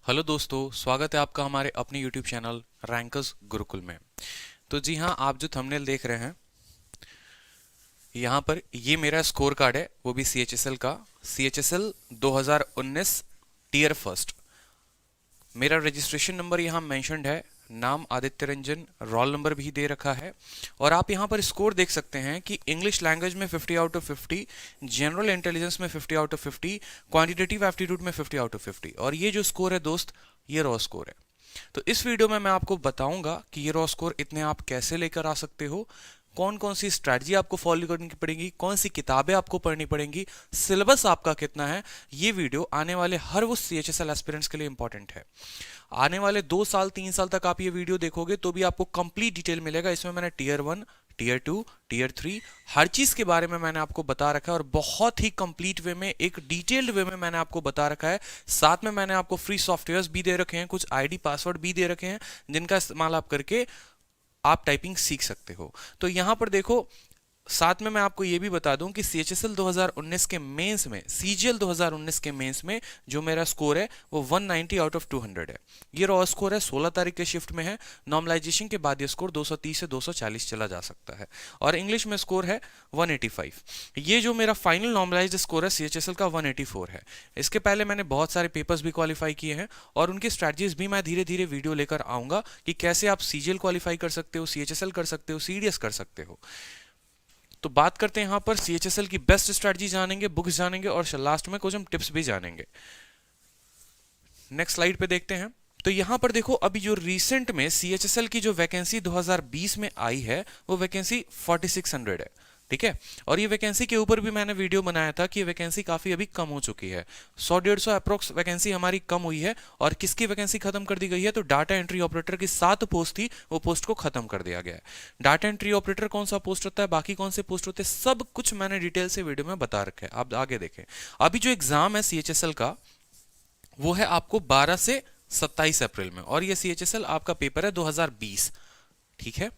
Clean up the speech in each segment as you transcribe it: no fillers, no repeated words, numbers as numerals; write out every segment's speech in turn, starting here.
Hello दोस्तों, स्वागत है आपका हमारे अपने यूट्यूब चैनल रैंकर्स गुरुकुल में। तो जी हाँ, आप जो थंबनेल देख रहे हैं यहाँ पर, ये मेरा स्कोर कार्ड है, वो भी CHSL का। CHSL 2019 tier first. मेरा रजिस्ट्रेशन नंबर यहाँ मेंशन्ड है, नाम आदित्य रंजन, रोल नंबर भी दे रखा है। और आप यहाँ पर स्कोर देख सकते हैं कि इंग्लिश लैंग्वेज में 50 आउट ऑफ 50, जनरल इंटेलिजेंस में 50 आउट ऑफ 50, क्वांटिटेटिव एप्टीट्यूड में 50 आउट ऑफ 50। और ये जो स्कोर है दोस्त, ये रॉ स्कोर है। तो इस वीडियो में मैं आपको बताऊंगा कि ये रॉ स्कोर इतने आप कैसे लेकर आ सकते हो, कौन कौन सी स्ट्रैटेजी आपको फॉलो करनी पड़ेगी, कौन सी किताबें आपको पढ़नी पड़ेंगी, सिलेबस आपका कितना है। ये वीडियो आने वाले हर वो CHSL एस्पिरेंट्स के लिए इंपॉर्टेंट है। आने वाले 2 साल 3 साल तक आप ये वीडियो देखोगे तो भी आपको कंप्लीट डिटेल मिलेगा। इसमें मैंने टीयर 1, टीयर 2, टीयर 3 हर चीज के बारे में मैंने आपको बता रखा है, और बहुत ही कंप्लीट वे में, एक डिटेल्ड वे में मैंने आपको बता रखा है। साथ में मैंने आपको फ्री सॉफ्टवेयर्स भी दे रखे हैं, कुछ आईडी पासवर्ड भी दे रखे हैं, जिनका इस्तेमाल आप करके आप टाइपिंग सीख सकते हो। तो यहां पर देखो, साथ में मैं आपको यह भी बता दूं कि CHSL 2019 के मेंस में, CGL 2019 के मेंस में जो मेरा स्कोर है वो 190 आउट ऑफ 200 है। ये रॉ स्कोर है, 16 तारीख के शिफ्ट में है। नॉर्मलाइजेशन के बाद ये स्कोर 230 से 240 चला जा सकता है। और इंग्लिश में स्कोर है 185। ये जो मेरा फाइनल नॉर्मलाइज्ड स्कोर है CHSL का 184 है। इसके पहले मैंने बहुत सारे पेपर्स भी क्वालिफाई किए हैं, और उनकी स्ट्रैटेजीज भी मैं धीरे धीरे वीडियो लेकर आऊंगा कि कैसे आप CGL क्वालिफाई कर सकते हो, CHSL कर सकते हो, CDS कर सकते हो। तो बात करते हैं यहाँ पर CHSL की बेस्ट स्ट्रैटेजी जानेंगे, बुक्स जानेंगे, और लास्ट में कुछ हम टिप्स भी जानेंगे। नेक्स्ट स्लाइड पे देखते हैं। तो यहां पर देखो, अभी जो रिसेंट में CHSL की जो वैकेंसी 2020 में आई है वो वैकेंसी 4600 है, ठीक है। और ये वैकेंसी के ऊपर भी मैंने वीडियो बनाया था कि ये वैकेंसी काफी अभी कम हो चुकी है। 100-150 अप्रोक्स वैकेंसी हमारी कम हुई है। और किसकी वैकेंसी खत्म कर दी गई है? तो डाटा एंट्री ऑपरेटर की 7 पोस्ट थी, वो पोस्ट को खत्म कर दिया गया है। डाटा एंट्री ऑपरेटर कौन सा पोस्ट होता है, बाकी कौन से पोस्ट होते हैं, सब कुछ मैंने डिटेल से वीडियो में बता रखा है, आप आगे देखें। अभी जो एग्जाम है CHSL का, वो है आपको 12 से 27 अप्रैल में, और ये CHSL आपका पेपर है 2020, ठीक है।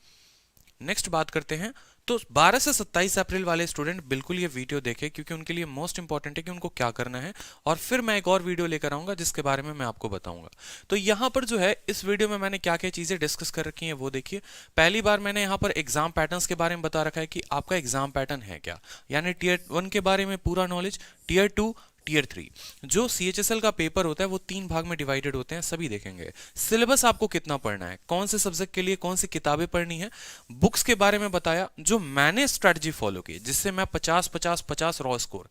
नेक्स्ट बात करते हैं। तो 12 से 27 अप्रैल वाले स्टूडेंट बिल्कुल ये वीडियो देखें, क्योंकि उनके लिए मोस्ट इंपॉर्टेंट है कि उनको क्या करना है। और फिर मैं एक और वीडियो लेकर आऊंगा जिसके बारे में मैं आपको बताऊंगा। तो यहां पर जो है, इस वीडियो में मैंने क्या क्या चीजें डिस्कस कर रखी हैं वो देखिए। पहली बार मैंने यहां पर एग्जाम पैटर्न्स के बारे में बता रखा है कि आपका एग्जाम पैटर्न है क्या, यानी टीयर 1 के बारे में पूरा नॉलेज, टीयर 2, टीयर 3। जो CHSL का पेपर होता है वो 3 भाग में डिवाइडेड होते हैं, सभी देखेंगे। सिलेबस आपको कितना पढ़ना है, कौन से सब्जेक्ट के लिए कौन सी किताबें पढ़नी है, बुक्स के बारे में बताया, जो मैंने स्ट्रेटजी फॉलो की जिससे मैं 50-50-50 रॉ स्कोर,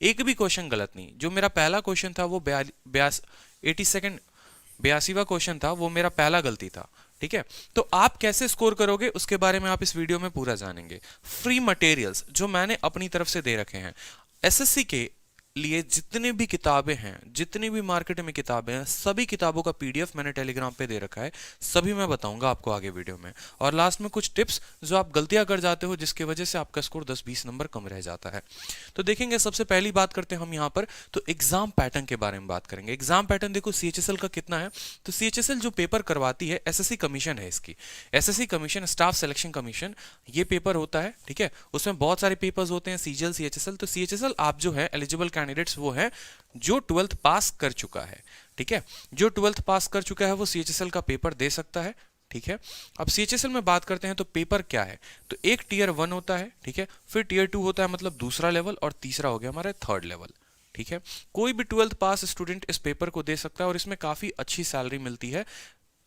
एक भी क्वेश्चन गलत नहीं। जो मेरा पहला क्वेश्चन था वो 82वां क्वेश्चन था, वो मेरा पहला गलती था, ठीक है। तो आप कैसे स्कोर करोगे उसके बारे में आप इस वीडियो में पूरा जानेंगे। फ्री मटेरियल्स जो मैंने अपनी तरफ से दे रखे हैं, SSC के लिए जितनी भी किताबें हैं, जितनी भी मार्केट में किताबें हैं, सभी किताबों का PDF मैंने टेलीग्राम पे दे रखा है, सभी मैं बताऊंगा आपको आगे वीडियो में। और लास्ट में कुछ टिप्स जो आप गलतियां कर जाते हो जिसकी वजह से आपका स्कोर 10-20 नंबर कम रह जाता है। तो देखेंगे, सबसे पहली बात करते हैं हम यहाँ पर, तो एग्जाम पैटर्न के बारे में बात करेंगे। एग्जाम पैटर्न देखो CHSL का कितना है। तो CHSL जो पेपर करवाती है, SSC कमीशन है इसकी, SSC commission, staff selection commission, ये पेपर होता है, ठीक है। उसमें बहुत सारे पेपर्स होते हैं, CGL, CHSL। तो CHSL आप जो है एलिजिबल कैंडिडेट्स वो है जो 12th पास कर चुका है, ठीक है। जो 12th पास कर चुका है वो CHSL का पेपर दे सकता है, ठीक है। अब CHSL में बात करते हैं तो पेपर क्या है। तो एक टीयर 1 होता है, ठीक है, फिर टीयर 2 होता है, मतलब दूसरा लेवल, और तीसरा हो गया हमारा 3rd लेवल, ठीक है। कोई भी 12th पास स्टूडेंट इस पेपर को दे सकता है, और इसमें काफी अच्छी सैलरी मिलती है।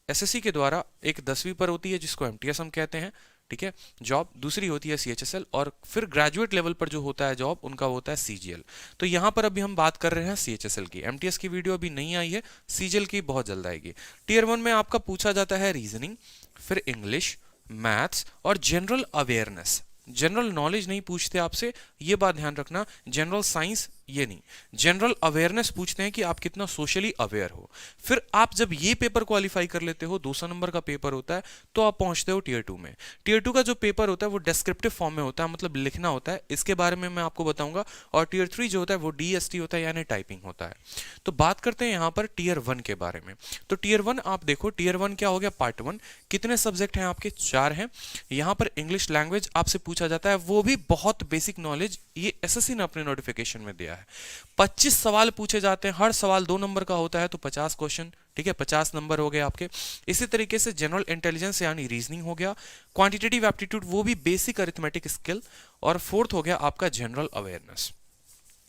SSC के द्वारा एक 10वीं पर होती है जिसको MTS हम कहते हैं, ठीक है, जॉब। दूसरी होती है CHSL, और फिर ग्रेजुएट लेवल पर जो होता है जॉब, उनका होता है CGL। तो यहां पर अभी हम बात कर रहे हैं CHSL की। MTS की वीडियो अभी नहीं आई है, CGL की बहुत जल्द आएगी। टीयर 1 में आपका पूछा जाता है रीजनिंग, फिर इंग्लिश, मैथ्स और जनरल अवेयरनेस। जनरल नॉलेज नहीं पूछते आपसे, ये बात ध्यान रखना। जनरल साइंस ये नहीं, जनरल अवेयरनेस पूछते हैं कि आप कितना सोशली अवेयर हो। फिर आप जब ये पेपर क्वालिफाई कर लेते हो, 200 नंबर का पेपर होता है, तो आप पहुंचते हो टीयर 2 में। टीयर 2 का जो पेपर होता है वो डिस्क्रिप्टिव फॉर्म में होता है, मतलब लिखना होता है, इसके बारे में मैं आपको बताऊंगा। और टीयर 3 जो होता है वो DST होता है, यानी टाइपिंग होता है। तो बात करते हैं यहाँ पर टीयर 1 के बारे में। तो टीयर 1 आप देखो, टीयर 1 क्या हो गया, पार्ट 1। कितने सब्जेक्ट हैं आपके? 4 हैं। यहाँ पर इंग्लिश लैंग्वेज आपसे पूछा जाता है, वो भी बहुत बेसिक नॉलेज, ये SSC ने अपने नोटिफिकेशन में दिया है। 25 सवाल पूछे जाते हैं, हर सवाल 2 नंबर का होता है, तो 50 क्वेश्चन, ठीक है, 50 नंबर हो गए आपके। इसी तरीके से जनरल इंटेलिजेंस यानी रीजनिंग हो गया, क्वांटिटेटिव एप्टीट्यूड वो भी बेसिक अरिथमेटिक स्किल, और फोर्थ हो गया आपका जनरल अवेयरनेस।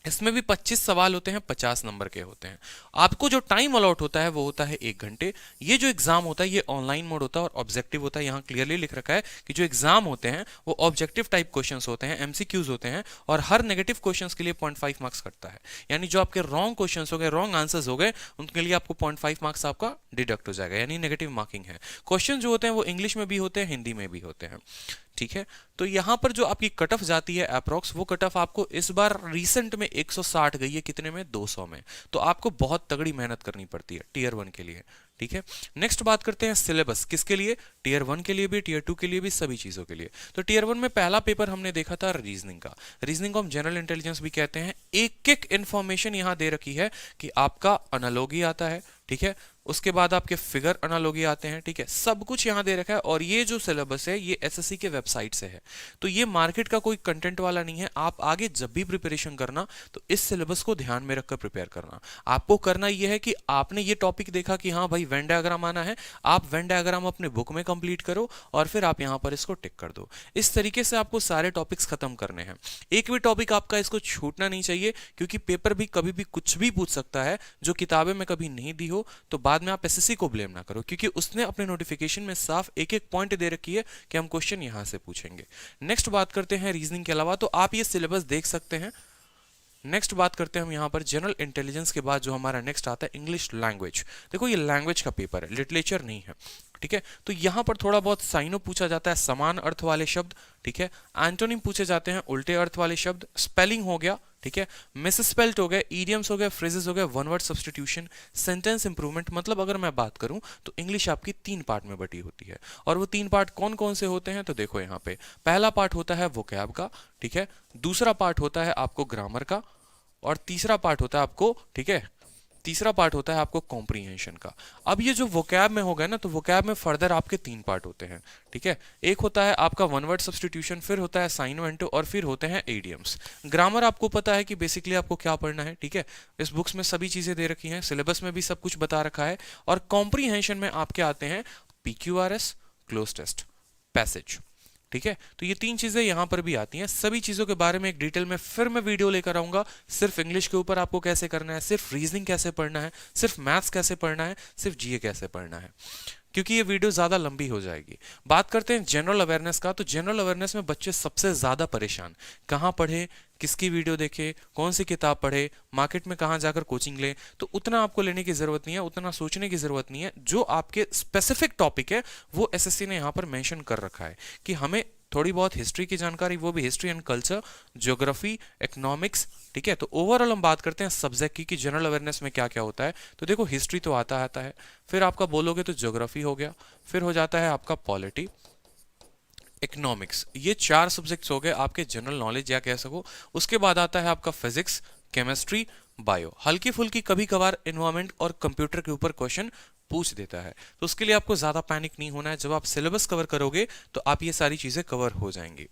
इसमें भी 25 सवाल होते हैं, 50 नंबर के होते हैं। आपको जो टाइम अलॉट होता है वो होता है 1 घंटे। ये जो एग्जाम होता है ये ऑनलाइन मोड होता है और ऑब्जेक्टिव होता है। यहाँ क्लियरली लिख रखा है कि जो एग्जाम होते हैं वो ऑब्जेक्टिव टाइप क्वेश्चंस होते हैं, एमसीक्यूज होते हैं, और हर नेगेटिव क्वेश्चंस के लिए 0.5 मार्क्स कटता है। यानी जो आपके रॉन्ग क्वेश्चंस हो गए, रॉन्ग आंसर्स हो गए, उनके लिए आपको 0.5 मार्क्स आपका डिडक्ट हो जाएगा, यानी नेगेटिव मार्किंग है। क्वेश्चन जो होते हैं वो इंग्लिश में भी होते हैं, हिंदी में भी होते हैं, ठीक है। तो यहां पर जो आपकी कट ऑफ जाती है अप्रोक्स, वो कट ऑफ आपको इस बार रिसेंट में 160 गई है, कितने में, 200 में। तो आपको बहुत तगड़ी मेहनत करनी पड़ती है टीयर 1 के लिए, ठीक है। नेक्स्ट बात करते हैं सिलेबस, किसके लिए, टीयर 1 के लिए भी, टीयर 2 के लिए भी, सभी चीजों के लिए। तो टीयर 1 में पहला पेपर हमने देखा था रीजनिंग का, रीजनिंग को हम जनरल इंटेलिजेंस भी कहते हैं। एक एक इंफॉर्मेशन यहां दे रखी है कि आपका अनालॉगी आता है, ठीक है, उसके बाद आपके फिगर अनालॉगी आते हैं, ठीक है, सब कुछ यहां दे रखा है। और ये जो सिलेबस है ये एसएससी के वेबसाइट से है, तो ये मार्केट का कोई कंटेंट वाला नहीं है। आप आगे जब भी प्रिपरेशन करना तो इस सिलेबस को ध्यान में रखकर प्रिपेयर करना। आपको करना यह है कि आपने ये टॉपिक देखा कि हाँ भाई वेन डायग्राम आना है, आप वेन डायग्राम अपने बुक में कंप्लीट करो और फिर आप यहां पर इसको टिक कर दो। इस तरीके से आपको सारे टॉपिक्स खत्म करने हैं। एक भी टॉपिक आपका इसको छूटना नहीं चाहिए, क्योंकि पेपर भी कभी भी कुछ भी पूछ सकता है जो किताबें में कभी नहीं दी हो। तो बाद में आप एसएससी को ब्लेम ना करो, क्योंकि उसने अपने नोटिफिकेशन में साफ एक एक पॉइंट दे रखी है कि हम क्वेश्चन यहां से पूछेंगे। नेक्स्ट बात करते हैं रीजनिंग के अलावा, तो आप ये सिलेबस देख सकते हैं। नेक्स्ट बात करते हैं हम यहाँ पर जनरल इंटेलिजेंस के बाद जो हमारा नेक्स्ट आता है इंग्लिश लैंग्वेज। देखो ये लैंग्वेज का पेपर है, लिटरेचर नहीं है, ठीक है। तो यहाँ पर थोड़ा बहुत साइनो पूछा जाता है, समान अर्थ वाले शब्द, ठीक है, एंटोनिम पूछे जाते हैं, उल्टे अर्थ वाले शब्द, स्पेलिंग हो गया, ठीक है, मिसस्पेल्ड हो गए, इडियम्स हो गए, फ्रेजेस हो गए, one word substitution, sentence improvement. मतलब अगर मैं बात करूं तो इंग्लिश आपकी 3 पार्ट में बटी होती है। और वो 3 पार्ट कौन कौन से होते हैं, तो देखो यहाँ पे पहला पार्ट होता है वोकैब का, ठीक है, दूसरा पार्ट होता है आपको ग्रामर का, और तीसरा पार्ट होता है आपको, ठीक है, तीसरा पार्ट होता है आपको कॉम्प्रीहेंशन का। अब ये जो वोकैब में हो गया ना, तो वोकैब में फर्दर आपके 3 पार्ट होते हैं, ठीक है। एक होता है आपका वन वर्ड सब्स्टिट्यूशन, फिर होता है साइनो एंटो, और फिर होते हैं एडियम्स। ग्रामर आपको पता है कि बेसिकली आपको क्या पढ़ना है, ठीक है, इस बुक्स में सभी चीजें दे रखी हैं, सिलेबस में भी सब कुछ बता रखा है। और कॉम्प्रीहेंशन में आपके आते हैं पीक्यूआरएस, क्लोज टेस्ट, पैसेज, ठीक है। तो ये 3 चीजें यहां पर भी आती हैं। सभी चीजों के बारे में एक डिटेल में फिर मैं वीडियो लेकर आऊंगा, सिर्फ इंग्लिश के ऊपर आपको कैसे करना है, सिर्फ रीजनिंग कैसे पढ़ना है, सिर्फ मैथ्स कैसे पढ़ना है, सिर्फ जीए कैसे पढ़ना है, क्योंकि ये वीडियो ज्यादा लंबी हो जाएगी। बात करते हैं जनरल अवेयरनेस का, तो जनरल अवेयरनेस में बच्चे सबसे ज्यादा परेशान, कहां पढ़े, किसकी वीडियो देखे, कौन सी किताब पढ़े, मार्केट में कहां जाकर कोचिंग ले। तो उतना आपको लेने की जरूरत नहीं है, उतना सोचने की जरूरत नहीं है। जो आपके स्पेसिफिक टॉपिक है वो एसएससी ने यहां पर मेंशन कर रखा है कि हमें थोड़ी बहुत हिस्ट्री की जानकारी, वो भी history and culture, geography, economics, ठीक है। तो ओवरऑल हम बात करते हैं सब्जेक्ट की कि जनरल अवेयरनेस में क्या क्या होता है। तो देखो हिस्ट्री तो आता है, फिर आपका बोलोगे तो ज्योग्राफी हो गया, फिर हो जाता है आपका पॉलिटी, इकोनॉमिक्स, ये 4 सब्जेक्ट्स हो गए आपके जनरल नॉलेज या कह सको। उसके बाद आता है आपका फिजिक्स, केमिस्ट्री, बायो, हल्की फुल्की कभी कभार एनवायरमेंट और कंप्यूटर के ऊपर क्वेश्चन पूछ देता है। तो उसके लिए आपको ज्यादा पैनिक नहीं होना है, जब आप सिलेबस कवर करोगे तो आप ये सारी चीजें कवर हो जाएंगी।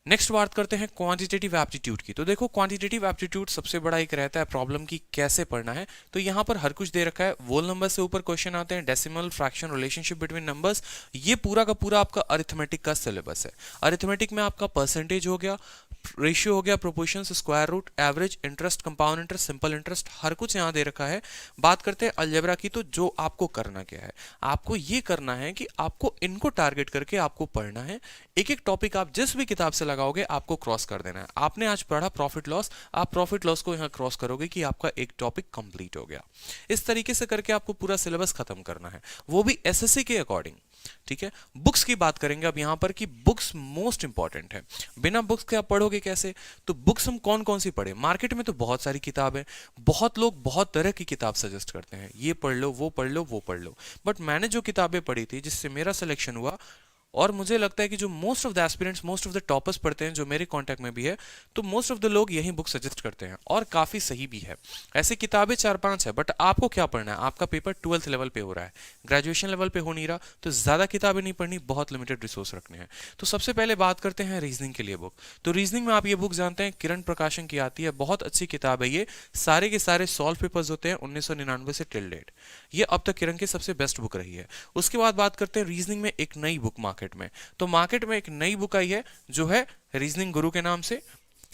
नेक्स्ट बात करते हैं क्वांटिटेटिव एप्टीट्यूड की। तो देखो क्वांटिटेटिव एप्टीट्यूड सबसे बड़ा एक रहता है प्रॉब्लम की कैसे पढ़ना है। तो यहाँ पर हर कुछ दे रखा है, वोल नंबर से ऊपर क्वेश्चन आते हैं, decimal, fraction, relationship between numbers, ये पूरा का पूरा आपका अरिथमेटिक का सिलेबस है। अरिथमेटिक में आपका परसेंटेज हो गया, रेशियो हो गया, proportions, square root, average, interest, compound interest, simple interest, हर कुछ यहाँ दे रखा है। बात करते हैं अलजेब्रा की, तो जो आपको करना क्या है, आपको ये करना है कि आपको इनको टारगेट करके आपको पढ़ना है। एक एक टॉपिक आप जिस भी किताब से लगाओगे आपको क्रॉस कर देना है। आपने आज पढ़ा प्रॉफिट लॉस, आप प्रॉफिट लॉस को यहाँ क्रॉस करोगे कि आपका एक टॉपिक कंप्लीट हो गया। इस तरीके से करके आपको पूरा सिलेबस खत्म करना है, वो भी एसएससी के अकॉर्डिंग, ठीक है। बुक्स की बात करेंगे अब यहाँ पर कि बुक्स मोस्ट इंपॉर्टेंट है। बिना बुक्स के आप पढ़ोगे कैसे। तो बुक्स हम कौन कौन सी पढ़े, मार्केट में तो बहुत सारी किताब है, बहुत लोग बहुत तरह की किताब सजेस्ट करते हैं, ये पढ़ लो, वो पढ़ लो, वो पढ़ लो। बट मैंने जो किताबें पढ़ी थी जिससे मेरा सिलेक्शन हुआ और मुझे लगता है कि जो most of the aspirants, most of the toppers पढ़ते हैं, जो मेरे कांटेक्ट में भी है, तो मोस्ट ऑफ द लोग यही बुक सजेस्ट करते हैं और काफी सही भी है। ऐसी किताबें 4-5 है, बट आपको क्या पढ़ना है? आपका पेपर 12th लेवल पे हो रहा है, ग्रेजुएशन लेवल पे हो नहीं रहा, तो ज्यादा किताबें नहीं पढ़नी, बहुत लिमिटेड रिसोर्स रखने हैं। तो सबसे पहले बात करते हैं रीजनिंग के लिए बुक। तो रीजनिंग में आप ये बुक जानते हैं, किरण प्रकाशन की आती है, बहुत अच्छी किताब है ये। सारे के सारे सॉल्व पेपर्स होते हैं 1999 से टिल डेट। ये अब तक किरण की सबसे बेस्ट बुक रही है। उसके बाद बात करते हैं रीजनिंग में एक नई बुक मार्केट में। तो मार्केट में एक नई बुक आई है जो है रीजनिंग गुरु के नाम से।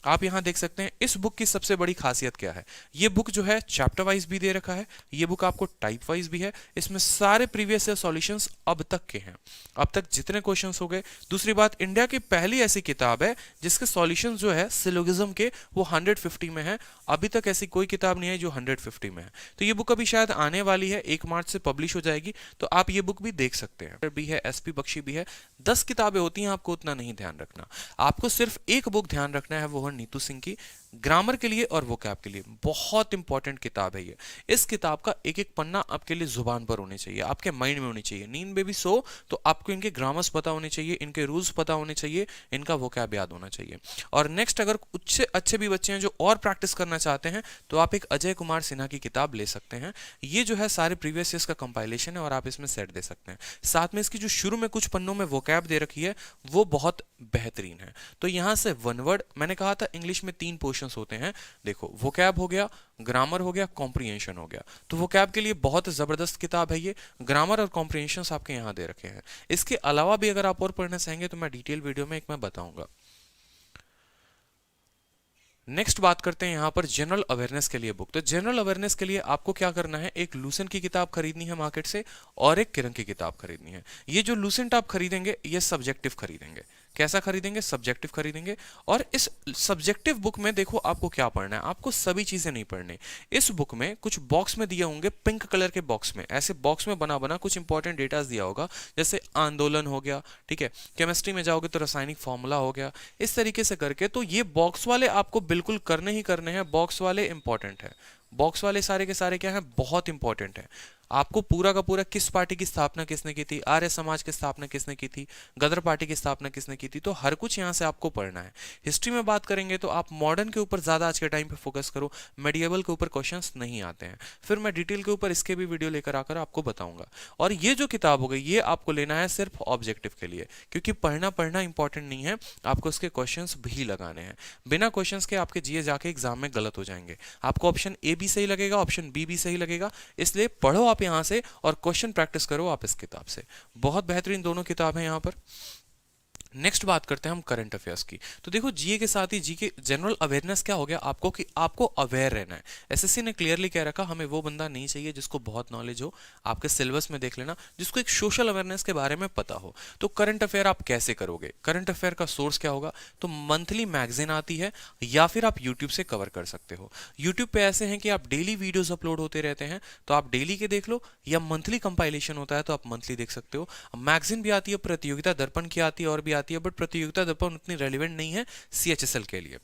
आप यहां देख सकते हैं इस बुक की सबसे बड़ी खासियत क्या है। ये बुक जो है चैप्टर वाइज भी दे रखा है, ये बुक आपको टाइप वाइज भी है। इसमें सारे प्रीवियस ईयर सॉल्यूशंस अब तक के हैं, अब तक जितने क्वेश्चंस हो गए। दूसरी बात, इंडिया की पहली ऐसी किताब है जिसके सॉल्यूशंस जो है सिलोगिज्म के वो 150 में है। अभी तक ऐसी कोई किताब नहीं है जो 150 में है। तो ये बुक अभी शायद आने वाली है, 1 मार्च से पब्लिश हो जाएगी, तो आप ये बुक भी देख सकते हैं। भी है, एसपी बख्शी भी है। 10 किताबें होती हैं, आपको उतना नहीं ध्यान रखना। आपको सिर्फ एक बुक ध्यान रखना है, वो है नीतू सिंह की, ग्रामर के लिए और वोकैब के लिए। बहुत इंपॉर्टेंट किताब है ये। इस किताब का एक एक पन्ना आपके लिए जुबान पर होने चाहिए, आपके माइंड में होनी चाहिए। नींद में भी सो तो आपको इनके ग्रामर्स पता होने चाहिए, इनके रूल्स पता होने चाहिए, इनका वोकैब याद होना चाहिए। और नेक्स्ट, अगर कुछ अच्छे भी बच्चे हैं जो और प्रैक्टिस करना चाहते हैं, तो आप एक अजय कुमार सिन्हा की किताब ले सकते हैं। ये जो है सारे प्रीवियस ईयर्स का कंपाइलेशन है और आप इसमें सेट दे सकते हैं। साथ में इसकी जो शुरू में कुछ पन्नों में वोकैब दे रखी है वो बहुत बेहतरीन है। तो यहां से वन वर्ड, मैंने कहा था इंग्लिश में 3 पोर्शंस होते हैं। देखो, वोकैब हो गया, ग्रामर हो गया, कॉम्प्रिहेंशन हो गया। तो वोकैब के लिए बहुत जबरदस्त किताब है ये। ग्रामर और कॉम्प्रिहेंशन आपके यहां दे रखे हैं। इसके अलावा भी अगर आप और पढ़ना चाहेंगे तो मैं डिटेल वीडियो में एक मैं बताऊंगा। नेक्स्ट बात करते हैं यहां पर जनरल अवेयरनेस के लिए बुक। तो जनरल अवेयरनेस के लिए आपको क्या करना है, एक लूसेंट की किताब खरीदनी है मार्केट से और एक किरण की किताब खरीदनी है। ये जो लूसेंट आप खरीदेंगे ये सब्जेक्टिव खरीदेंगे। कैसा खरीदेंगे? सब्जेक्टिव खरीदेंगे। और इस सब्जेक्टिव बुक में देखो आपको क्या पढ़ना है, आपको सभी चीजें नहीं पढ़नी। इस बुक में कुछ बॉक्स में दिए होंगे, पिंक कलर के बॉक्स में, ऐसे बॉक्स में बना बना कुछ इंपॉर्टेंट डेटा दिया होगा, जैसे आंदोलन हो गया, ठीक है, केमिस्ट्री में जाओगे तो रासायनिक फॉर्मूला हो गया, इस तरीके से करके। तो ये बॉक्स वाले आपको बिल्कुल करने ही करने हैं, बॉक्स वाले इंपॉर्टेंट है। बॉक्स वाले सारे के सारे क्या है, बहुत इंपॉर्टेंट है। आपको पूरा का पूरा किस पार्टी की स्थापना किसने की थी, आर्य समाज की स्थापना किसने की थी, गदर पार्टी की स्थापना किसने की थी, तो हर कुछ यहां से आपको पढ़ना है। हिस्ट्री में बात करेंगे तो आप मॉडर्न के ऊपर ज्यादा आज के टाइम पे फोकस करो, मेडिएवल के ऊपर क्वेश्चंस नहीं आते हैं। फिर मैं डिटेल के ऊपर इसके भी वीडियो लेकर आकर आपको बताऊंगा। और ये जो किताब हो गई ये आपको लेना है सिर्फ ऑब्जेक्टिव के लिए, क्योंकि पढ़ना इंपॉर्टेंट नहीं है, आपको उसके क्वेश्चन भी लगाने हैं। बिना क्वेश्चन के आपके जीए जाके एग्जाम में गलत हो जाएंगे। आपको ऑप्शन ए भी सही लगेगा, ऑप्शन बी भी सही लगेगा, इसलिए पढ़ो आप यहां से और क्वेश्चन प्रैक्टिस करो आप इस किताब से। बहुत बेहतरीन दोनों किताब हैं यहां पर। नेक्स्ट बात करते हैं हम करंट अफेयर्स की। तो देखो, जीए के साथ ही जीके जनरल अवेयरनेस क्या हो गया आपको, कि आपको अवेयर रहना है। एसएससी ने क्लियरली कह रखा, हमें वो बंदा नहीं चाहिए जिसको बहुत नॉलेज हो, आपके सिलेबस में देख लेना, जिसको एक सोशल अवेयरनेस के बारे में पता हो। तो करंट अफेयर आप कैसे करोगे? करंट अफेयर का सोर्स क्या होगा? तो मंथली मैगजीन आती है या फिर आप यूट्यूब से कवर कर सकते हो। यूट्यूब पे ऐसे हैं कि आप डेली वीडियोज अपलोड होते रहते हैं, तो आप डेली के देख लो, या मंथली कंपाइलेशन होता है तो आप मंथली देख सकते हो। मैगजीन भी आती है, प्रतियोगिता दर्पण की आती है और भी आती है, बट प्रतियोगिता दर्पण उतनी रेलिवेंट नहीं है सीएचएसएल के लिए।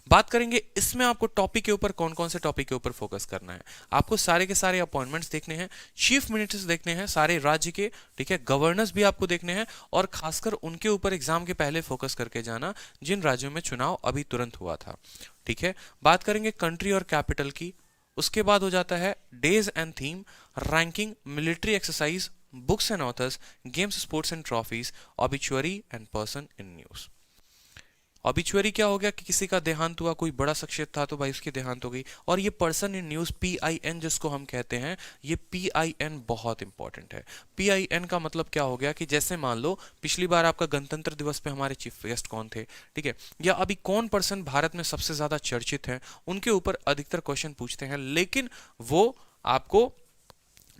बात करेंगे इसमें आपको टॉपिक के ऊपर, कौन कौन से टॉपिक के ऊपर फोकस करना है। आपको सारे के सारे अपॉइंटमेंट्स देखने हैं, चीफ मिनिस्टर्स देखने हैं सारे राज्य के, ठीक है, गवर्नर्स भी आपको देखने हैं, और खासकर उनके ऊपर एग्जाम के पहले फोकस करके जाना जिन राज्यों में चुनाव अभी तुरंत हुआ था, ठीक है। बात करेंगे कंट्री और कैपिटल की, उसके बाद हो जाता है days and theme, ranking, military exercise, books and authors, games, sports and trophies, obituary and person in news. Obituary क्या हो गया कि किसी का देहांत हुआ, कोई बड़ा शख्सियत था तो भाई उसकी देहांत हो गई। और ये पर्सन इन न्यूज, PIN जिसको हम कहते हैं, ये PIN बहुत इंपॉर्टेंट है। PIN का मतलब क्या हो गया कि जैसे मान लो पिछली बार आपका गणतंत्र दिवस पे हमारे चीफ गेस्ट कौन थे, ठीक है, या अभी कौन पर्सन भारत में सबसे ज्यादा चर्चित है, उनके ऊपर अधिकतर क्वेश्चन पूछते हैं, लेकिन वो आपको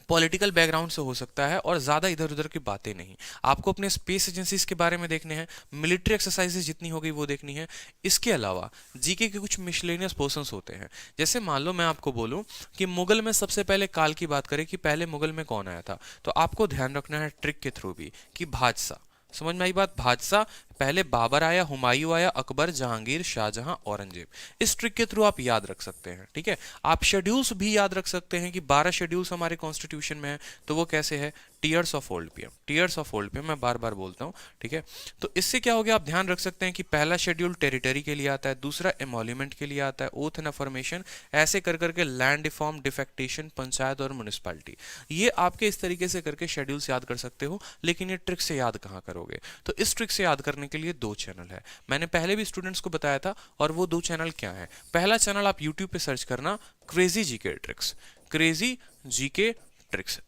पॉलिटिकल बैकग्राउंड से हो सकता है और ज्यादा इधर उधर की बातें नहीं। आपको अपने स्पेस एजेंसीज के बारे में देखने हैं, मिलिट्री एक्सरसाइजेज जितनी हो गई वो देखनी है। इसके अलावा जीके के कुछ मिसलेनियस पर्संस होते हैं, जैसे मान लो मैं आपको बोलूं कि मुगल में सबसे पहले काल की बात करें कि पहले मुगल में कौन आया था, तो आपको ध्यान रखना है ट्रिक के थ्रू भी कि भादशाह, समझ में आई बात, भादशाह पहले बाबर आया, हुमायूं आया, अकबर, जहांगीर, शाहजहां, औरंगजेब। इस ट्रिक के थ्रू आप याद रख सकते हैं। ठीक है, आप शेड्यूल्स भी याद रख सकते हैं कि 12 शेड्यूल्स हमारे कॉन्स्टिट्यूशन में है, तो वो कैसे है, tears of old PM, tears of old PM, मैं बार बार बोलता हूँ। ठीक है, तो इससे क्या हो गया, आप ध्यान रख सकते हैं कि पहला शेड्यूल टेरिटरी के लिए आता है, दूसरा एमोल्यूमेंट के लिए आता है, ओथ एंड अफर्मेशन, ऐसे कर करके लैंड डिफॉर्म, डिफेक्टेशन, पंचायत और म्युनिसिपैलिटी। ये आपके इस तरीके से करके शेड्यूल्स याद कर सकते हो। लेकिन ये ट्रिक से याद कहाँ करोगे, तो इस ट्रिक से याद करने के लिए 2 चैनल है, मैंने पहले भी स्टूडेंट्स को बताया था। और वो 2 चैनल क्या है, पहला चैनल आप यूट्यूब पे सर्च करना crazy GK tricks, crazy GK tricks.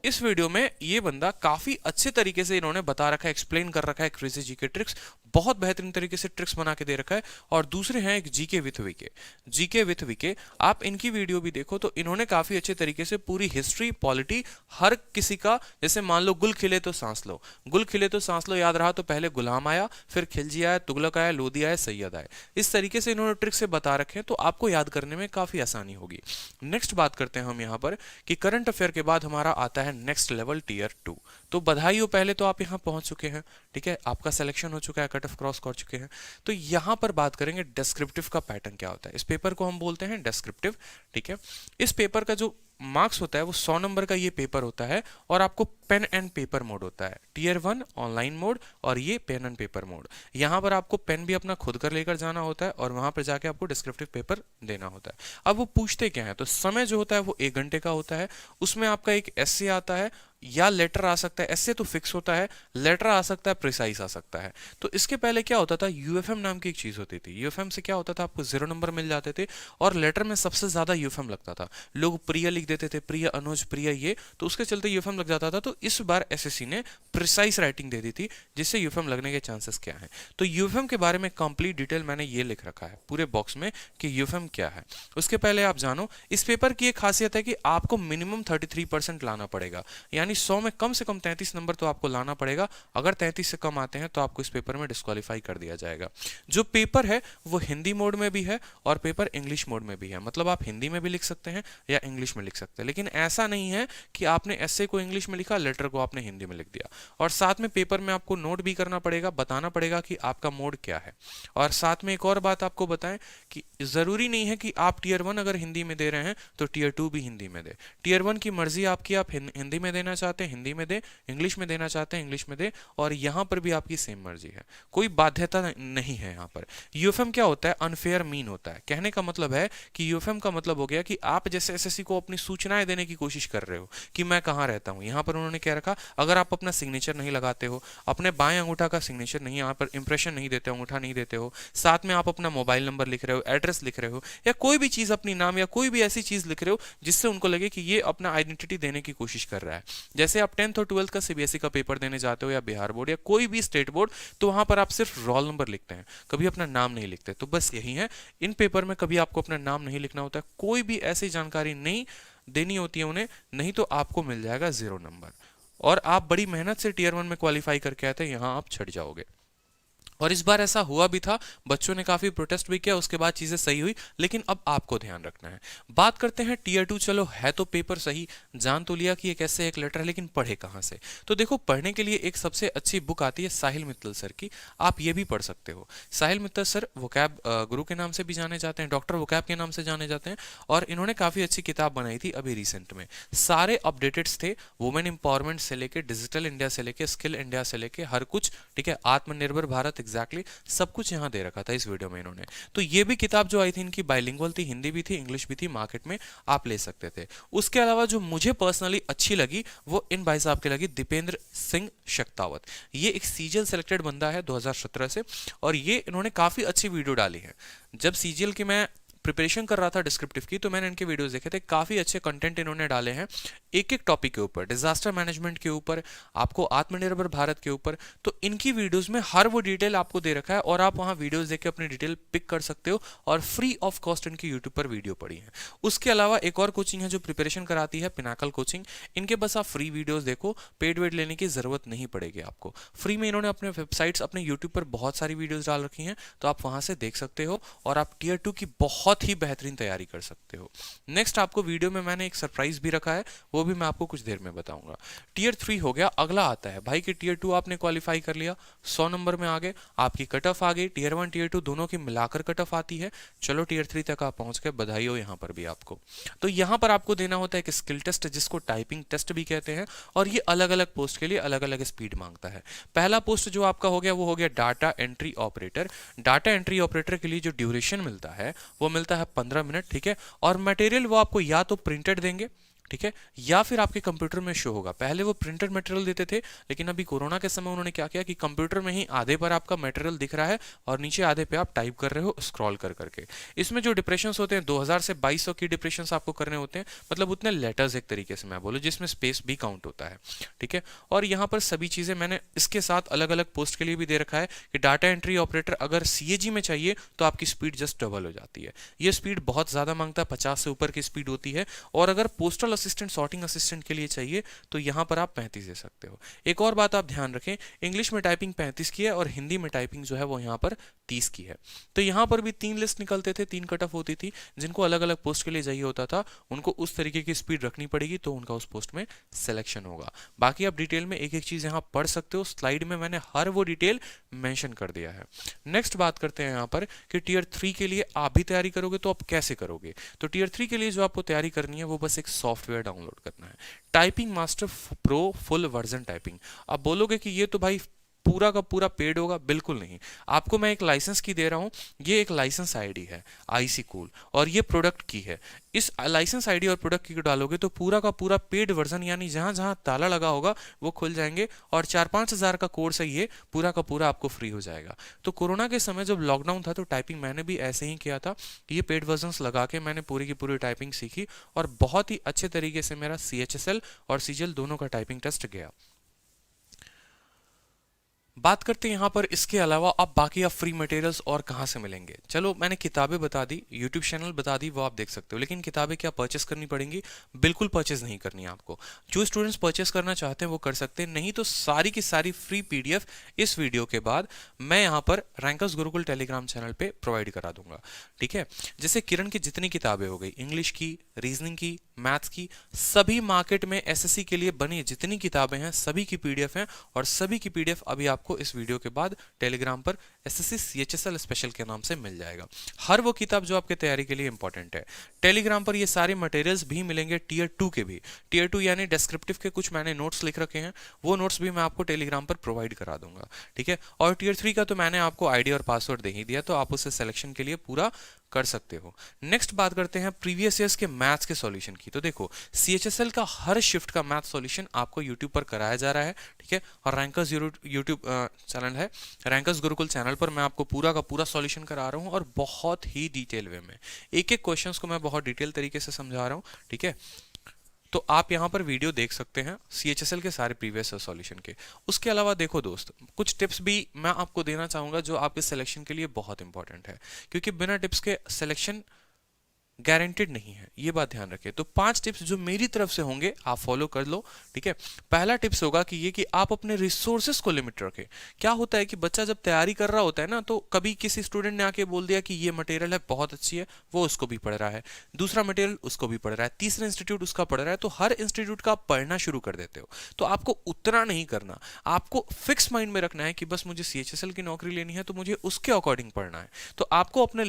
इस वीडियो में ये बंदा काफी अच्छे तरीके से इन्होंने बता रखा है, एक्सप्लेन कर रखा है क्रेजी जीके ट्रिक्स, बहुत बेहतरीन तरीके से ट्रिक्स बना के दे रखा है। और दूसरे हैं एक GK with VK, GK with VK, आप इनकी वीडियो भी देखो तो इन्होंने काफी अच्छे तरीके से पूरी हिस्ट्री, पॉलिटी, हर किसी का, जैसे मान लो गुल खिले तो सांस लो, गुल खिले तो सांस लो याद रहा तो पहले गुलाम आया, फिर खिलजी आया, तुगलक आया, लोधी आया, सैयद आए। इस तरीके से इन्होंने ट्रिक से बता रखे हैं, तो आपको याद करने में काफी आसानी होगी। नेक्स्ट बात करते हैं हम यहाँ पर कि करंट अफेयर के बाद हमारा आता है नेक्स्ट लेवल टीयर 2। तो बधाई हो, पहले तो आप यहाँ पहुंच चुके हैं। ठीक है, आपका सिलेक्शन हो चुका है, कट ऑफ क्रॉस कर चुके हैं। तो यहाँ पर बात करेंगे डिस्क्रिप्टिव का पैटर्न क्या होता है। इस पेपर को हम बोलते हैं डिस्क्रिप्टिव। ठीक है, इस पेपर का जो मार्क्स होता है वो 100 नंबर का ये पेपर होता है, और आपको पेन एंड पेपर मोड होता है, टीयर 1 ऑनलाइन मोड और ये पेन एंड पेपर मोड। यहाँ पर आपको पेन भी अपना खुद कर लेकर जाना होता है और वहां पर जाके आपको डिस्क्रिप्टिव पेपर देना होता है। अब वो पूछते क्या है, तो समय जो होता है वो 1 घंटे का होता है। उसमें आपका एक एस्से आता है या लेटर आ सकता है, एस्से तो फिक्स होता है, लेटर आ सकता है, प्रिसाइज आ सकता है। तो इसके पहले क्या होता था, यूएफएम नाम की एक चीज होती थी। यूएफएम से क्या होता था, आपको 0 नंबर मिल जाते थे, और लेटर में सबसे ज्यादा यूएफएम लगता था। लोग प्रिय लिख देते थे, प्रिय अनुज, प्रिय ये, तो उसके चलते यूएफएम लग जाता था। तो इस बार एसएससी ने प्रिसाइज राइटिंग दे दी थी, जिससे यूएफएम लगने के चांसेस क्या है। तो यूएफएम के बारे में कंप्लीट डिटेल मैंने ये लिख रखा है पूरे बॉक्स में कि यूएफएम क्या है। उसके पहले आप जानो, इस पेपर की एक खासियत है कि आपको मिनिमम 33% लाना पड़ेगा, यानी 100 में कम से कम 33 नंबर तो आपको लाना पड़ेगा। अगर 33 से कम आते हैं तो आपको इस पेपर में डिस्क्वालीफाई कर दिया जाएगा। जो पेपर है वो हिंदी मोड में भी है और पेपर इंग्लिश मोड में भी है, मतलब आप हिंदी में भी लिख सकते हैं या इंग्लिश में लिख सकते हैं। लेकिन ऐसा नहीं है कि आपने एस्से को इंग्लिश में लिखा, लेटर को आपने हिंदी में लिख दिया। और साथ में पेपर में आपको नोट भी करना पड़ेगा, बताना पड़ेगा कि आपका मोड क्या है। और साथ में एक और बात आपको बताएं कि जरूरी नहीं है कि आप टीयर 1 अगर हिंदी में दे रहे हैं तो टीयर 2 भी हिंदी में दे। टीयर 1 की मर्जी आपकी, आप हिंदी में देना चाहते हैं हिंदी में दे, इंग्लिश में देना चाहते हैं इंग्लिश में दे, और यहां पर भी आपकी सेम मर्जी है, कोई बाध्यता नहीं है यहां पर। यूएफएम क्या होता है, अनफेयर मीन होता है। कहने का मतलब है कि यूएफएम का मतलब हो गया कि आप जैसे एसएससी को अपनी सूचनाएं देने की कोशिश कर रहे हो कि मैं कहां रहता हूं। यहां पर उन्होंने क्या रखा, अगर आप अपना सिग्नेचर नहीं लगाते हो, अपने बाएं अंगूठा का सिग्नेचर नहीं, यहां पर इंप्रेशन नहीं देते हो, अंगूठा नहीं देते हो, साथ में आप अपना मोबाइल नंबर लिख रहे हो, एड्रेस लिख रहे हो, या कोई भी चीज, अपनी नाम या कोई भी ऐसी चीज लिख रहे हो जिससे उनको लगे कि ये अपना आइडेंटिटी देने की कोशिश कर रहा है। जैसे आप 10th और 12th का सीबीएसई का पेपर देने जाते हो या बिहार बोर्ड या कोई भी स्टेट बोर्ड, तो वहां पर आप सिर्फ रोल नंबर लिखते हैं, कभी अपना नाम नहीं लिखते। तो बस यही है, इन पेपर में कभी आपको अपना नाम नहीं लिखना होता है, कोई भी ऐसी जानकारी नहीं देनी होती है उन्हें, नहीं तो आपको मिल जाएगा 0 नंबर। और आप बड़ी मेहनत से टीयर 1 में क्वालिफाई करके आए थे, यहां आप छट जाओगे। और इस बार ऐसा हुआ भी था, बच्चों ने काफी प्रोटेस्ट भी किया, उसके बाद चीजें सही हुई। लेकिन अब आपको ध्यान रखना है। बात करते हैं टीयर 2। चलो है तो पेपर सही, जान तो लिया कि एक ऐसे एक लेटर है, लेकिन पढ़े कहां से। तो देखो, पढ़ने के लिए एक सबसे अच्छी बुक आती है साहिल मित्तल सर की, आप ये भी पढ़ सकते हो। साहिल मित्तल सर वोकैब गुरु के नाम से भी जाने जाते हैं, डॉक्टर वोकैब के नाम से जाने जाते हैं, और इन्होंने काफी अच्छी किताब बनाई थी अभी रिसेंट में। सारे अपडेटेड्स थे, वुमेन इंपावरमेंट से लेके, डिजिटल इंडिया से लेके, स्किल इंडिया से लेके, हर कुछ। ठीक है, आत्मनिर्भर भारत, एग्जैक्टली सब कुछ यहां दे रखा था इस वीडियो में इन्होंने। तो ये भी किताब जो आई थी इनकी बाइलिंगुअल थी, हिंदी भी थी इंग्लिश भी थी, मार्केट में आप ले सकते थे। उसके अलावा जो मुझे पर्सनली अच्छी लगी वो इन भाई साहब की लगी, दीपेंद्र सिंह शक्तावत। ये एक सीजीएल सेलेक्टेड बंदा है 2017 से, और ये इन्होंने काफी अच्छी वीडियो डाली है। जब सीजीएल की मैं प्रिपरेशन कर रहा था डिस्क्रिप्टिव की, तो मैंने इनके वीडियोस देखे थे, काफी अच्छे कंटेंट इन्होंने डाले हैं एक एक टॉपिक के ऊपर, डिजास्टर मैनेजमेंट के ऊपर, आपको आत्मनिर्भर भारत के ऊपर। तो इनकी वीडियोस में हर वो डिटेल आपको दे रखा है, और आप वहां वीडियोस देख के अपनी डिटेल पिक कर सकते हो, और फ्री ऑफ कॉस्ट इनकी यूट्यूब पर वीडियो पड़ी है। उसके अलावा एक और कोचिंग है जो प्रिपरेशन कराती है, पिनाकल कोचिंग। इनके बस आप फ्री वीडियोस देखो, पेड वेड लेने की जरूरत नहीं पड़ेगी आपको। फ्री में इन्होंने अपने वेबसाइट्स, अपने यूट्यूब पर बहुत सारी वीडियोस डाल रखी हैं, तो आप वहां से देख सकते हो, और आप टीयर 2 की बहुत बहुत ही बेहतरीन तैयारी कर सकते हो। नेक्स्ट आपको वीडियो में मैंने एक सरप्राइज भी रखा है, वो भी मैं आपको कुछ देर में बताऊंगा। टियर 3 हो गया, अगला आता है भाई कि टियर 2 आपने क्वालिफाई कर लिया, 100 नंबर में आ गए, आपकी कट ऑफ आ गई, टियर 1 टियर 2 दोनों की मिलाकर कट ऑफ आती है। चलो टियर 3 तक आप पहुंच गए, बधाई हो यहाँ पर भी आपको। तो यहाँ पर आपको देना होता है एक स्किल टेस्ट, जिसको टाइपिंग टेस्ट भी कहते हैं, और ये अलग अलग पोस्ट के लिए अलग अलग स्पीड मांगता है। पहला पोस्ट जो आपका हो गया वो हो गया data entry operator. Data entry operator के लिए जो ड्यूरेशन मिलता है वो मिलता है 15 मिनट, ठीक है। और मटेरियल वो आपको या तो प्रिंटेड देंगे, ठीक है, या फिर आपके कंप्यूटर में शो होगा। पहले वो प्रिंटेड मटेरियल देते थे, लेकिन अभी कोरोना के समय उन्होंने क्या किया कि कंप्यूटर में ही आधे पर आपका मटेरियल दिख रहा है और नीचे आधे पे आप टाइप कर रहे हो स्क्रॉल कर करके। इसमें जो डिप्रेशंस होते हैं 2000 से 2200 की डिप्रेशंस आपको करने होते हैं, मतलब उतने लेटर्स एक तरीके से मैं बोलूँ, जिसमें स्पेस भी काउंट होता है, ठीक है। और यहाँ पर सभी चीजें मैंने इसके साथ अलग अलग पोस्ट के लिए भी दे रखा है कि डाटा एंट्री ऑपरेटर अगर सीएजी में चाहिए तो आपकी स्पीड जस्ट डबल हो जाती है। ये स्पीड बहुत ज्यादा मांगता है, 50 से ऊपर की स्पीड होती है। और अगर पोस्टल असिस्टेंट, सॉर्टिंग असिस्टेंट के लिए चाहिए तो यहां पर आप 35 दे सकते हो। एक और बात आप ध्यान रखें, इंग्लिश में टाइपिंग 35 की है और हिंदी में टाइपिंग जो है वो यहां पर 30 की है। तो यहां पर भी 3 लिस्ट निकलते थे, 3 कट ऑफ होती थी। जिनको अलग अलग पोस्ट के लिए चाहिए होता था उनको उस तरीके की स्पीड रखनी पड़ेगी, तो उनका उस पोस्ट में सिलेक्शन होगा। बाकी आप डिटेल में एक एक चीज यहां पढ़ सकते हो, स्लाइड में मैंने हर वो डिटेल मेंशन कर दिया है। नेक्स्ट बात करते हैं यहां पर कि टियर 3 के लिए आप भी तैयारी करोगे तो आप कैसे करोगे। तो टियर 3 के लिए जो आपको तैयारी करनी है वो बस एक सॉफ्टवेयर डाउनलोड करना है, typing master pro full version typing. आप बोलोगे कि ये तो भाई पूरा का पूरा पेड होगा, बिल्कुल नहीं। आपको मैं एक लाइसेंस की दे रहा हूं, ये एक लाइसेंस आईडी है आईसी कूल, और ये प्रोडक्ट की है। इस लाइसेंस आईडी और प्रोडक्ट की को डालोगे तो पूरा का पूरा पेड वर्जन, यानी जहां जहां ताला लगा होगा वो खुल जाएंगे, और 4-5 हज़ार का कोर्स है, ये पूरा का पूरा आपको फ्री हो जाएगा। तो कोरोना के समय जब लॉकडाउन था तो टाइपिंग मैंने भी ऐसे ही किया था, ये पेड वर्जन लगा के मैंने पूरी की पूरी टाइपिंग सीखी, और बहुत ही अच्छे तरीके से मेरा CHSL और CGL दोनों का टाइपिंग टेस्ट गया। बात करते हैं यहाँ पर इसके अलावा आप बाकी आप फ्री मटेरियल्स और कहाँ से मिलेंगे। चलो मैंने किताबें बता दी, यूट्यूब चैनल बता दी, वो आप देख सकते हो, लेकिन किताबें क्या परचेस करनी पड़ेंगी? बिल्कुल परचेस नहीं करनी है आपको। जो स्टूडेंट्स परचेस करना चाहते हैं वो कर सकते हैं, नहीं तो सारी की सारी फ्री PDF इस वीडियो के बाद मैं यहाँ पर रैंकर्स गुरुकुल टेलीग्राम चैनल पे प्रोवाइड करा दूंगा, ठीक है। जैसे किरण की जितनी किताबें हो गई, इंग्लिश की, रीजनिंग की, मैथ्स की, सभी मार्केट में SSC के लिए बनी जितनी किताबें हैं सभी की PDF हैं, और सभी की PDF अभी आपको इस वीडियो के बाद टेलीग्राम पर SSC CHSL स्पेशल के नाम से मिल जाएगा। हर वो किताब जो आपके तैयारी के लिए इंपॉर्टेंट है। टेलीग्राम पर ये सारे मटेरियल्स भी मिलेंगे, टियर 2 के भी। टियर 2 यानी डिस्क्रिप्टिव के कुछ मैंने नोट्स लिख रखे हैं, वो नोट्स भी मैं आपको टेलीग्राम पर प्रोवाइड करा दूंगा, ठीक है। और टियर 3 का तो मैंने आपको ID और पासवर्ड दे ही दिया, तो आप उसे सिलेक्शन के लिए पूरा कर सकते हो। नेक्स्ट बात करते हैं प्रीवियस ईयर्स के मैथ्स के सॉल्यूशन की। तो देखो CHSL का हर शिफ्ट का मैथ सॉल्यूशन आपको यूट्यूब पर कराया जा रहा है, ठीक है। और रैंकर्स यूट्यूब चैनल है, रैंकर्स गुरुकुल चैनल पर मैं आपको पूरा का पूरा सॉल्यूशन करा रहा हूँ, और बहुत ही डिटेल वे में एक एक क्वेश्चंस को मैं बहुत डिटेल तरीके से समझा रहा हूँ, ठीक है। तो आप यहाँ पर वीडियो देख सकते हैं CHSL के सारे प्रीवियस सॉल्यूशन के। उसके अलावा देखो दोस्त, कुछ टिप्स भी मैं आपको देना चाहूंगा जो आपके सिलेक्शन के लिए बहुत इंपॉर्टेंट है, क्योंकि बिना टिप्स के सिलेक्शन गारंटेड नहीं है, ये बात ध्यान रखें। तो 5 टिप्स जो मेरी तरफ से होंगे आप फॉलो कर लो, ठीक है। पहला टिप्स होगा कि ये कि आप अपने रिसोर्सेस को लिमिट रखें। क्या होता है कि बच्चा जब तैयारी कर रहा होता है ना, तो कभी किसी स्टूडेंट ने आके बोल दिया कि ये मटेरियल है बहुत अच्छी है, वो उसको भी पढ़ रहा है, दूसरा मटेरियल उसको भी पढ़ रहा है, तीसरा इंस्टीट्यूट उसका पढ़ रहा है, तो हर इंस्टीट्यूट का आप पढ़ना शुरू कर देते हो। तो आपको उतना नहीं करना, आपको फिक्स माइंड में रखना है कि बस मुझे CHSL की नौकरी लेनी है तो मुझे उसके अकॉर्डिंग पढ़ना है। तो आपको अपने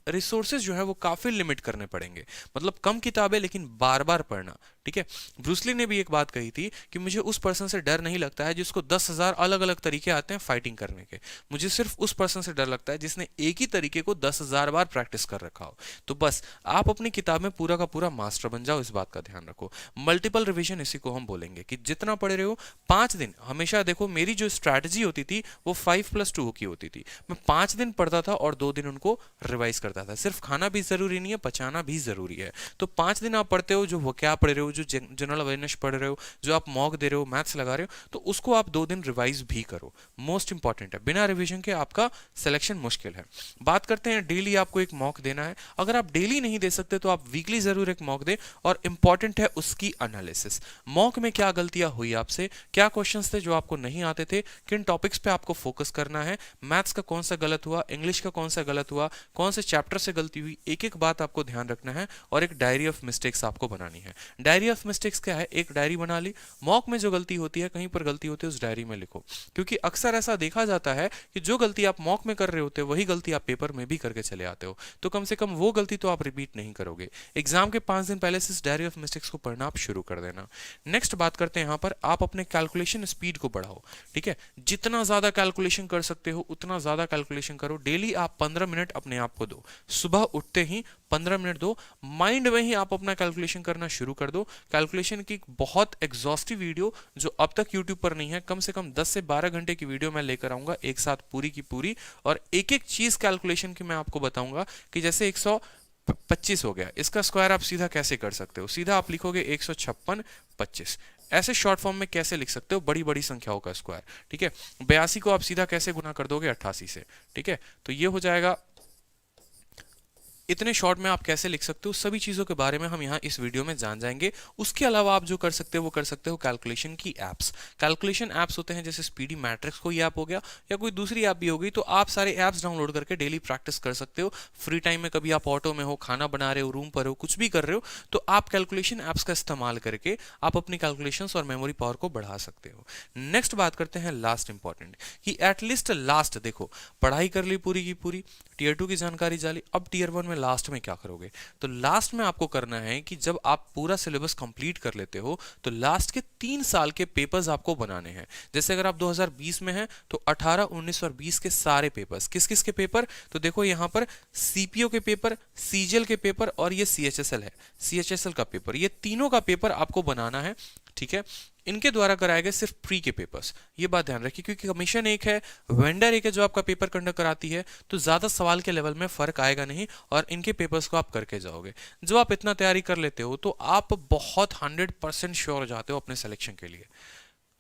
रिसोर्सेज जो है वो काफी लिमिट करने पड़ेंगे, मतलब कम किताबें लेकिन बार बार पढ़ना, ठीक है। ब्रूसली ने भी एक बात कही थी कि मुझे उस पर्सन से डर नहीं लगता है जिसको 10,000 अलग अलग तरीके आते हैं फाइटिंग करने के, मुझे सिर्फ उस पर्सन से डर लगता है जिसने एक ही तरीके को 10,000 बार प्रैक्टिस कर रखा हो। तो बस आप अपनी किताब में पूरा का पूरा मास्टर बन जाओ, इस बात का ध्यान रखो। मल्टीपल रिविजन इसी को हम बोलेंगे कि जितना पढ़ रहे हो 5 दिन, हमेशा देखो मेरी जो स्ट्रैटेजी होती थी वो 5+2 की होती थी। मैं 5 दिन पढ़ता था और 2 दिन उनको रिवाइज करता था। सिर्फ खाना भी जरूरी नहीं है, पचाना भी जरूरी है। तो 5 दिन आप पढ़ते हो, जो वो क्या पढ़ रहे हो, जो जनरल अवेयरनेस पढ़ रहे हो, जो आप मॉक दे रहे हो, मैथ्स लगा रहे हो, तो उसको आप 2 दिन रिवाइज भी करो, मोस्ट इंपॉर्टेंट है। बिना रिवीजन के आपका सिलेक्शन मुश्किल है। बात करते हैं डेली आपको एक मॉक देना है। अगर आप डेली नहीं दे सकते तो आप वीकली जरूर एक मॉक दें, और इंपॉर्टेंट है उसकी एनालिसिस। मॉक में क्या गलतियां हुई आपसे, क्या क्वेश्चंस थे जो आपको नहीं आते थे, किन टॉपिक्स पे आपको फोकस करना है, मैथ्स का कौन सा गलत हुआ, इंग्लिश का कौन सा गलत हुआ, कौन से चैप्टर से गलती हुई, एक एक बात आपको ध्यान रखना है, और एक डायरी ऑफ मिस्टेक्स आपको बनानी है। डायरी ऑफ मिस्टेक्स क्या है, एक डायरी बना ली, मॉक में जो गलती होती है, कहीं पर गलती होती है, उस डायरी में लिखो, क्योंकि अक्सर ऐसा देखा जाता है कि जो गलती आप मॉक में कर रहे होते हो वही गलती आप पेपर में भी करके चले आते हो, तो कम से कम वो गलती तो आप रिपीट नहीं करोगे। एग्जाम के 5 दिन पहले से इस डायरी ऑफ मिस्टेक्स को पढ़ना आप शुरू कर देना। नेक्स्ट बात करते हैं, यहां पर आप अपने कैलकुलेशन स्पीड को बढ़ाओ, ठीक है। जितना ज्यादा कैलकुलेशन कर सकते हो उतना ज्यादा कैलकुलेशन करो। डेली आप 15 मिनट अपने आप को दो, सुबह उठते ही 15 मिनट दो, माइंड में ही आप अपना कैलकुलेशन करना शुरू कर दो। कैलकुलेशन की बहुत एग्जॉस्टिव वीडियो जो अब तक यूट्यूब पर नहीं है, कम से कम 10 से 12 घंटे की वीडियो मैं लेकर आऊंगा एक साथ पूरी की पूरी, और एक एक चीज कैलकुलेशन की मैं आपको बताऊंगा कि जैसे 125 हो गया, इसका स्क्वायर आप सीधा कैसे कर सकते हो, सीधा आप लिखोगे 156 25, ऐसे शॉर्ट फॉर्म में कैसे लिख सकते हो बड़ी बड़ी संख्याओं का स्क्वायर, ठीक है। 82 को आप सीधा कैसे गुना कर दोगे 88 से, ठीक है। तो ये हो जाएगा, इतने शॉर्ट में आप कैसे लिख सकते हो, सभी चीजों के बारे में हम यहाँ इस वीडियो में जान जाएंगे। उसके अलावा आप जो कर सकते हो वो कर सकते हो कैलकुलेशन की एप्स। कैलकुलेशन एप्स होते हैं जैसे स्पीडी मैट्रिक्स कोई ऐप हो गया, या कोई दूसरी ऐप भी होगी, तो आप सारे ऐप्स डाउनलोड करके डेली प्रैक्टिस कर सकते हो। फ्री टाइम में कभी आप ऑटो में हो, खाना बना रहे हो, रूम पर हो, कुछ भी कर रहे हो, तो आप कैलकुलेशन एप्स का इस्तेमाल करके आप अपनी कैलकुलेशन और मेमोरी पावर को बढ़ा सकते हो। नेक्स्ट बात करते हैं लास्ट इंपॉर्टेंट, कि एटलीस्ट लास्ट देखो, पढ़ाई कर ली पूरी की पूरी, टीयर 2 की जानकारी जाली, अब टीयर 1 में लास्ट में क्या करोगे, तो लास्ट में आपको करना है कि जब आप पूरा सिलेबस कंप्लीट कर लेते हो तो लास्ट के 3 साल के पेपर्स आपको बनाने हैं। जैसे अगर आप 2020 में हैं तो 18, 19 और 20 के सारे पेपर्स, किस किस के पेपर, तो देखो यहां पर सीपीओ के पेपर, सीजीएल के पेपर, और ये सीएचएसएल है, सीएचएसएल का पेपर, ये तीनों का पेपर आपको बनाना है, ठीक है। इनके द्वारा कराए गए सिर्फ प्री के पेपर्स, ये बात ध्यान रखिए, क्योंकि कमीशन एक है, वेंडर एक है जो आपका पेपर कंडक्ट कराती है, तो ज्यादा सवाल के लेवल में फर्क आएगा नहीं, और इनके पेपर्स को आप करके जाओगे। जब आप इतना तैयारी कर लेते हो तो आप बहुत 100% श्योर हो जाते हो अपने सिलेक्शन के लिए।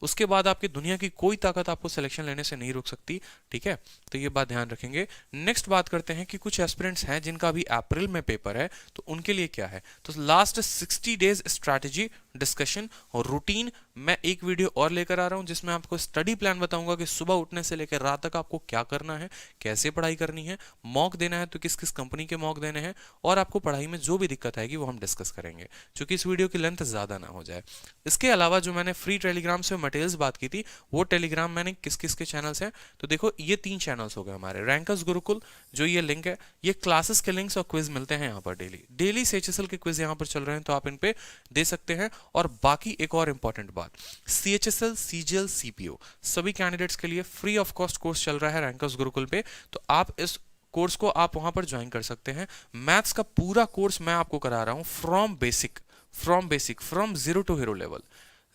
उसके बाद आपकी दुनिया की कोई ताकत आपको सिलेक्शन लेने से नहीं रोक सकती, ठीक है। तो ये बात ध्यान रखेंगे। नेक्स्ट बात करते हैं कि कुछ एस्पिरेंट्स हैं जिनका अभी अप्रैल में पेपर है, तो उनके लिए क्या है, तो लास्ट 60 डेज स्ट्रैटेजी डिस्कशन और रूटीन मैं एक वीडियो और लेकर आ रहा हूं, जिसमें आपको स्टडी प्लान बताऊंगा कि सुबह उठने से लेकर रात तक आपको क्या करना है, कैसे पढ़ाई करनी है, मॉक देना है तो किस किस कंपनी के मॉक देने हैं, और आपको पढ़ाई में जो भी दिक्कत आएगी वो हम डिस्कस करेंगे, क्योंकि इस वीडियो की लेंथ ज्यादा ना हो जाए। इसके अलावा जो मैंने फ्री टेलीग्राम से मटेरियल्स बात की थी, वो टेलीग्राम मैंने किस किस के चैनल्स हैं, तो देखो ये 3 चैनल्स हो गए हमारे, रैंकर्स गुरुकुल जो ये लिंक है, ये क्लासेस के लिंक्स और क्विज मिलते हैं यहाँ पर डेली सीएचएसएल के क्विज यहाँ पर चल रहे हैं, तो आप इन पे दे सकते हैं। और बाकी एक और इंपॉर्टेंट बात, सीएचएसएल, सीजीएल, सीपीओ सभी कैंडिडेट्स के लिए फ्री ऑफ कॉस्ट कोर्स चल रहा है रैंकर्स गुरुकुल पे, तो आप इस कोर्स को आप वहां पर ज्वाइन कर सकते हैं। मैथ्स का पूरा कोर्स मैं आपको करा रहा हूं from basic from zero to hero level,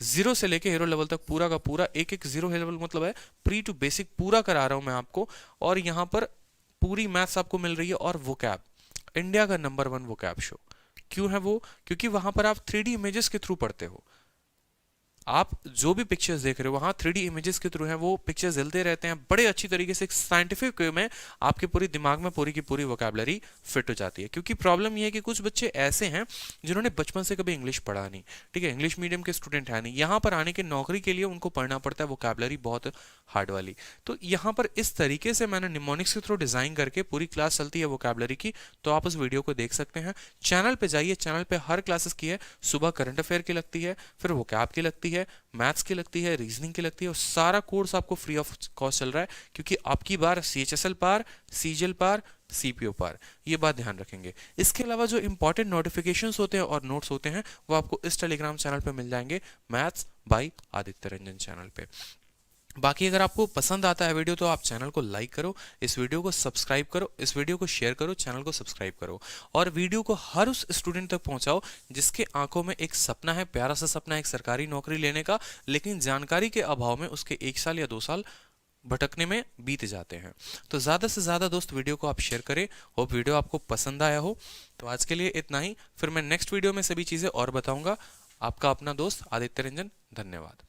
zero से लेके हीरो लेवल तक पूरा का पूरा, एक एक जीरो लेवल मतलब है प्री टू बेसिक पूरा करा रहा हूं मैं आपको। और यहां पर पूरी मैथ्स आपको मिल रही है, और वोकैब, इंडिया का नंबर 1 वोकैब शो। क्यों है वो, क्योंकि वहां पर आप 3D इमेजेस के थ्रू पढ़ते हो। आप जो भी पिक्चर्स देख रहे हो वहां 3D इमेजेस के थ्रू हैं, वो पिक्चर्स हिलते रहते हैं बड़े अच्छी तरीके से, एक साइंटिफिक वे में आपके पूरे दिमाग में पूरी की पूरी वोकैबुलरी फिट हो जाती है। क्योंकि प्रॉब्लम ये है कि कुछ बच्चे ऐसे हैं जिन्होंने बचपन से कभी इंग्लिश पढ़ा नहीं, ठीक है, इंग्लिश मीडियम के स्टूडेंट है नहीं, यहाँ पर आने के नौकरी के लिए उनको पढ़ना पड़ता है वोकैबुलरी बहुत हार्ड वाली। तो यहाँ पर इस तरीके से मैंने निमोनिक्स के थ्रू डिजाइन करके पूरी क्लास चलती है वोकैबुलरी की, तो आप उस वीडियो को देख सकते हैं। चैनल पे जाइए, चैनल पे हर क्लासेस की है, सुबह करंट अफेयर की लगती है, फिर वोकैब की लगती है, मैथ्स की लगती है, रीजनिंग की लगती है, और सारा कोर्स आपको फ्री ऑफ कॉस्ट चल रहा है, क्योंकि आपकी बार सीएचएसएल पार, सीजीएल पार, सीपीओ पार, ये बात ध्यान रखेंगे। इसके अलावा जो इंपॉर्टेंट नोटिफिकेशंस होते हैं और नोट्स होते हैं वो आपको इस टेलीग्राम चैनल पे मिल जाएंगे, maths by Aditya Ranjan channel पे। बाकी अगर आपको पसंद आता है वीडियो तो आप चैनल को लाइक करो, इस वीडियो को सब्सक्राइब करो, इस वीडियो को शेयर करो, चैनल को सब्सक्राइब करो, और वीडियो को हर उस स्टूडेंट तक पहुंचाओ जिसके आंखों में एक सपना है, प्यारा सा सपना है एक सरकारी नौकरी लेने का, लेकिन जानकारी के अभाव में उसके 1 साल या 2 साल भटकने में बीत जाते हैं। तो ज्यादा से ज्यादा दोस्त वीडियो को आप शेयर करें, और वीडियो आपको पसंद आया हो। तो आज के लिए इतना ही, फिर मैं नेक्स्ट वीडियो में सभी चीजें और बताऊंगा। आपका अपना दोस्त आदित्य रंजन, धन्यवाद।